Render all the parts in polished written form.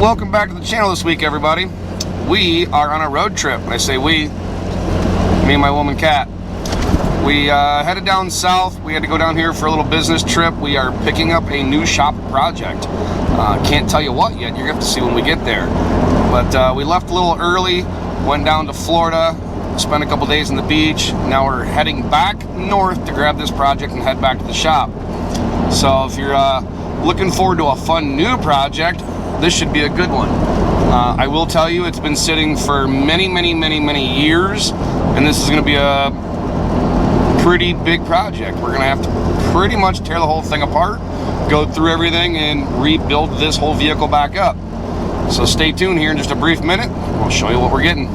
Welcome back to the channel this week, everybody. We are on a road trip. When I say we, me and my woman Kat. We headed down south. We had to go down here for a little business trip. We are picking up a new shop project. Can't tell you what yet. You're gonna have to see when we get there. But we left a little early, went down to Florida, spent a couple days on the beach. Now we're heading back north to grab this project and head back to the shop. So if you're looking forward to a fun new project, this should be a good one. I will tell you, it's been sitting for many years, and this is going to be a pretty big project. We're going to have to pretty much tear the whole thing apart, go through everything, and rebuild this whole vehicle back up. So stay tuned here in just a brief minute. We'll show you what we're getting.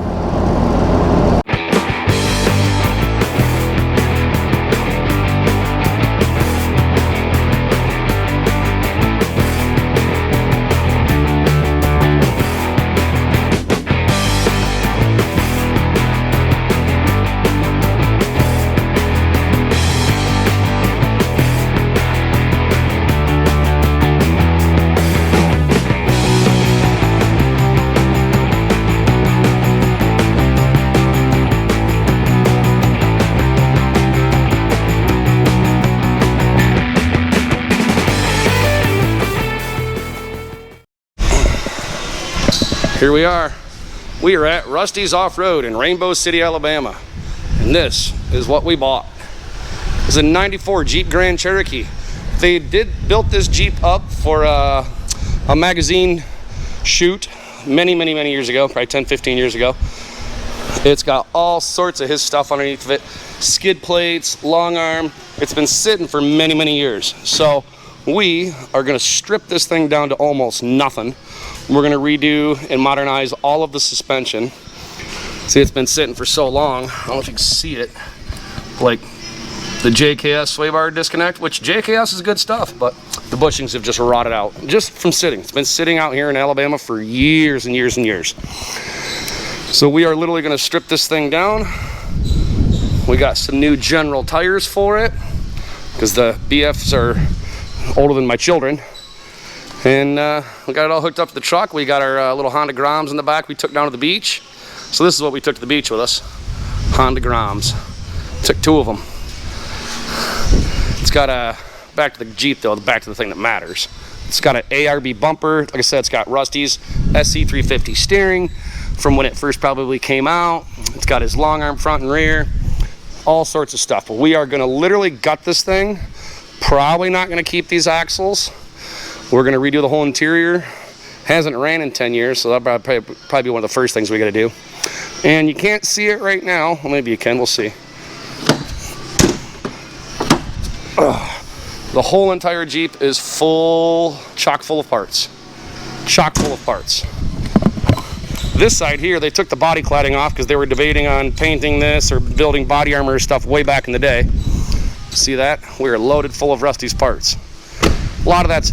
Here we are. We are at Rusty's Off-Road in Rainbow City, Alabama. And this is what we bought. It's a 94 Jeep Grand Cherokee. They built this Jeep up for a magazine shoot many years ago, probably 10-15 years ago. It's got all sorts of his stuff underneath of it. Skid plates, long arm. It's been sitting for many years. So we are gonna strip this thing down to almost nothing. We're gonna redo and modernize all of the suspension. See, it's been sitting for so long. I don't know if you can see it. Like the JKS sway bar disconnect, which JKS is good stuff, but the bushings have just rotted out just from sitting. It's been sitting out here in Alabama for years and years. So we are literally gonna strip this thing down. We got some new General tires for it because the BFs are older than my children. And we got it all hooked up to the truck. We got our little Honda Groms in the back we took down to the beach. So this is what we took to the beach with us. Honda Groms. Took 2 of them. It's got a, back to the Jeep though, back to the thing that matters. It's got an ARB bumper. Like I said, it's got Rusty's SC350 steering from when it first probably came out. It's got his long arm front and rear. All sorts of stuff. But we are gonna literally gut this thing. Probably not gonna keep these axles. We're gonna redo the whole interior. Hasn't ran in 10 years, so that'll probably be one of the first things we gotta do. And you can't see it right now. Well, maybe you can, we'll see. The whole entire Jeep is chock full of parts. Chock full of parts. This side here, they took the body cladding off because they were debating on painting this or building body armor stuff way back in the day. See that? We are loaded full of Rusty's parts. A lot of that's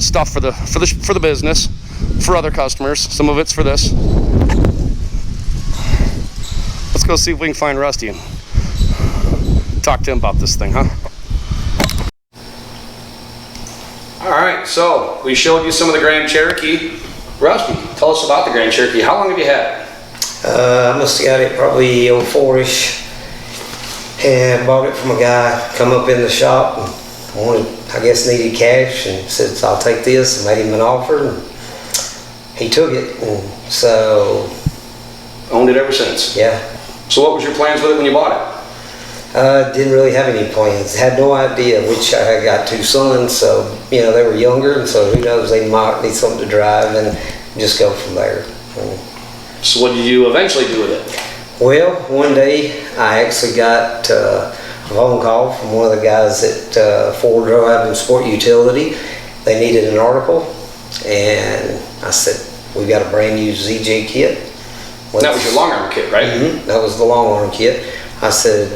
stuff for the business, for other customers. Some of it's for this. Let's go see if we can find Rusty and talk to him about this thing, huh? All right, so we showed you some of the Grand Cherokee. Rusty, tell us about the Grand Cherokee. How long have you had it? I must have got it probably 04-ish. And bought it from a guy, come up in the shop and needed cash, and said, I'll take this, and made him an offer, and he took it, and so... Owned it ever since? Yeah. So what was your plans with it when you bought it? Didn't really have any plans, had no idea, which I got 2 sons, so, you know, they were younger, and so who knows, they might need something to drive, and just go from there. So what did you eventually do with it? Well, one day I actually got a phone call from one of the guys at Ford Drive and Sport Utility. They needed an article, and I said, we've got a brand new ZJ kit. That was your long arm kit, right? Mm-hmm. That was the long arm kit. I said,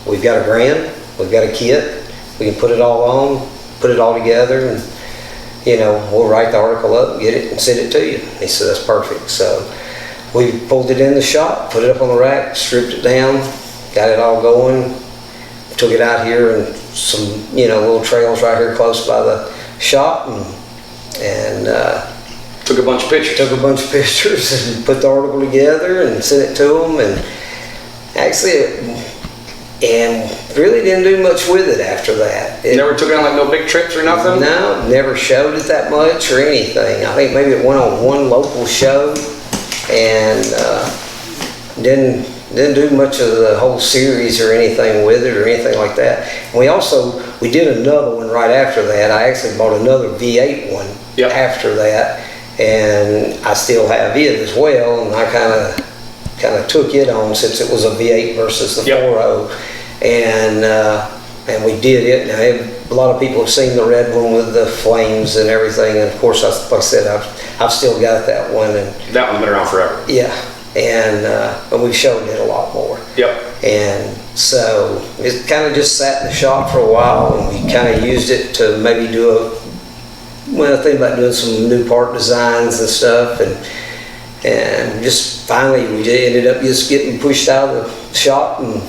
we've got $1,000, we've got a kit, we can put it all on, put it all together, and you know, we'll write the article up, get it, and send it to you. He said, that's perfect. So we pulled it in the shop, put it up on the rack, stripped it down, got it all going, took it out here and some, you know, little trails right here close by the shop, and Took a bunch of pictures. Took a bunch of pictures and put the article together and sent it to them, and actually, and really didn't do much with it after that. Never took it on like no big trips or nothing? No, never showed it that much or anything. I think maybe it went on one local show, and didn't do much of the whole series or anything with it or anything like that. And we did another one right after that. I actually bought another V8 one after that, and I still have it as well, and I kind of took it on since it was a V8 versus the 4.0, and we did it. Now, a lot of people have seen the red one with the flames and everything, and of course, like I said, I've still got that one. And that one's been around forever. Yeah, and we've showed it a lot more. Yep. And so it kind of just sat in the shop for a while, and we kind of used it to maybe think about doing some new part designs and stuff, and just finally we ended up just getting pushed out of the shop, and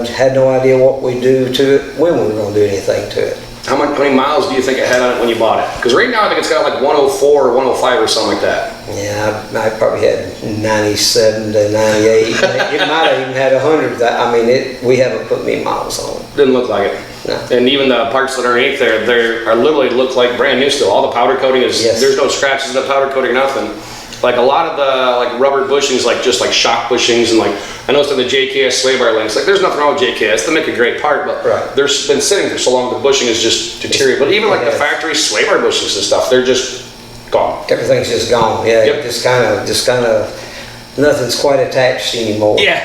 had no idea what we'd do to it, when we were going to do anything to it. How many miles do you think it had on it when you bought it? Because right now I think it's got like 104 or 105 or something like that. Yeah, I probably had 97 to 98. It might have even had 100. I mean, we haven't put many miles on it. Didn't look like it. No. And even the parts that are underneath there, they are literally look like brand new still. All the powder coating is, there's no scratches in the powder coating, nothing. Like a lot of the like rubber bushings, like just like shock bushings, and like I noticed in the JKS sway bar links, like there's nothing wrong with JKS, they make a great part, but they've been sitting for so long the bushing is just deteriorated. But even like the factory sway bar bushings and stuff, they're just gone. Everything's just gone. Yeah, just kind of nothing's quite attached anymore. Yeah.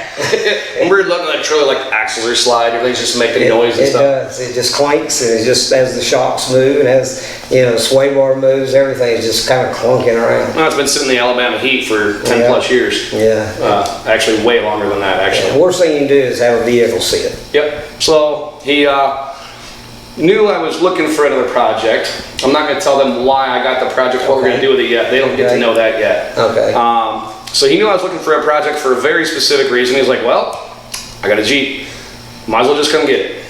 And we're looking at like truly like axle slide, everything's just making noise and stuff. It does. It just clanks, and it just, as the shocks move and as sway bar moves, everything is just kind of clunking around. Well, it's been sitting in the Alabama heat for 10 plus years. Yeah. Actually way longer than that, actually. Yeah, the worst thing you can do is have a vehicle sit. Yep. So he knew I was looking for another project. I'm not going to tell them why I got the project, what we're going to do with it yet. They don't get to know that yet. Okay. So he knew I was looking for a project for a very specific reason. He was like, well, I got a Jeep. Might as well just come get it.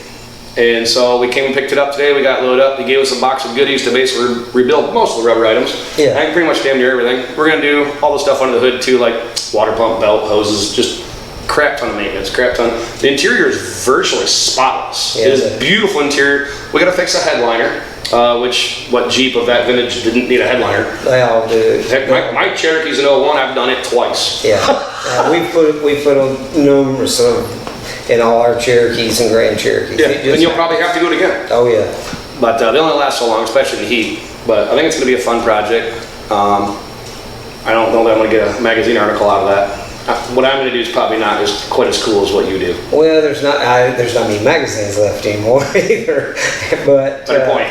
And so we came and picked it up today. We got loaded up. He gave us a box of goodies to basically rebuild most of the rubber items. Yeah. And pretty much damn near everything. We're going to do all the stuff under the hood too, like water pump, belt, hoses, just crap ton of maintenance, crap ton. The interior is virtually spotless. Yeah, it is beautiful interior. We got to fix a headliner. What Jeep of that vintage didn't need a headliner? They all do. Heck, my Cherokee's an 01. I've done it twice. Yeah, we put on numerous in all our Cherokees and Grand Cherokees. Yeah, and you'll probably have to do it again. Oh yeah. But they only last so long, especially in the heat. But I think it's going to be a fun project. I don't know that I'm going to get a magazine article out of that. What I'm going to do is probably not as quite as cool as what you do. Well, there's not many magazines left anymore either. But good point.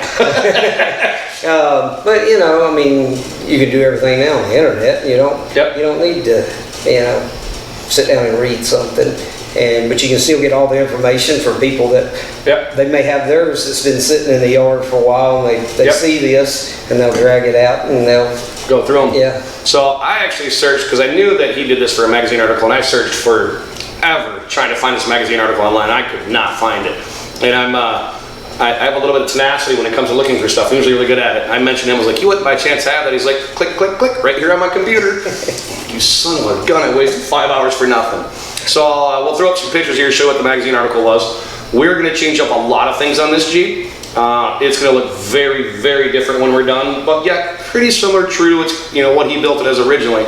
but I mean, you can do everything now on the internet. You don't need to sit down and read something. But you can still get all the information from people that they may have theirs that's been sitting in the yard for a while, and they see this and they'll drag it out and they'll go through them. Yeah. So I actually searched, because I knew that he did this for a magazine article, and I searched forever trying to find this magazine article online. I could not find it. And I have a little bit of tenacity when it comes to looking for stuff. I'm usually really good at it. I mentioned him, I was like, you wouldn't by chance have that? He's like, click, click, click, right here on my computer. You son of a gun, I wasted 5 hours for nothing. So we'll throw up some pictures here, show what the magazine article was. We're going to change up a lot of things on this Jeep. It's going to look very, very different when we're done, but yet pretty similar, true to what he built it as originally.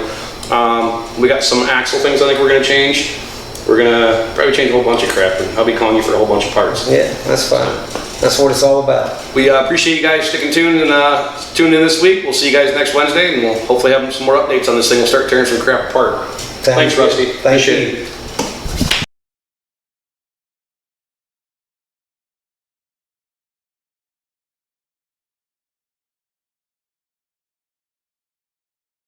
We got some axle things I think we're going to change. We're going to probably change a whole bunch of crap, and I'll be calling you for a whole bunch of parts. Yeah, that's fine. That's what it's all about. We appreciate you guys sticking tuned and tuning in this week. We'll see you guys next Wednesday, and we'll hopefully have some more updates on this thing. We'll start tearing some crap apart. Thanks, Rusty. Thank you.